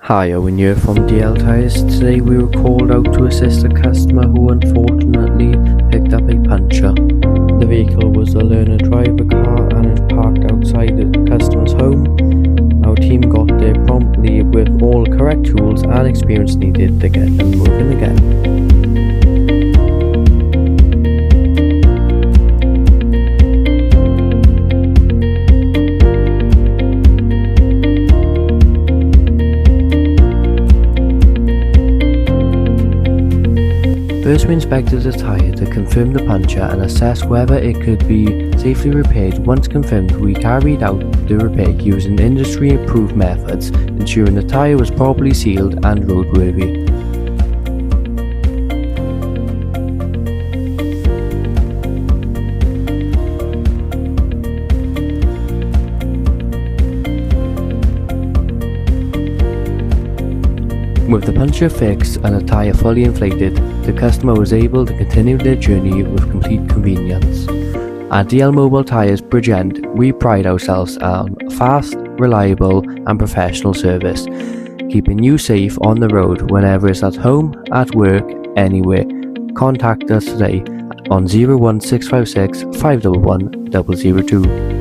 Hi, Owen here from Mobile Tyres. Today we were called out to assist a customer who unfortunately picked up a puncture. The vehicle was a learner driver car and is parked outside the customer's home. Our team got there promptly with all correct tools and experience needed to get them moving again. First we inspected the tyre to confirm the puncture and assess whether it could be safely repaired. Once confirmed, we carried out the repair using industry approved methods, ensuring the tyre was properly sealed and roadworthy. With the puncture fixed and the tyre fully inflated, the customer was able to continue their journey with complete convenience. At DL Mobile Tyres Bridgend, we pride ourselves on fast, reliable and professional service, keeping you safe on the road whenever it's at home, at work, anywhere. Contact us today on 01656 511 002.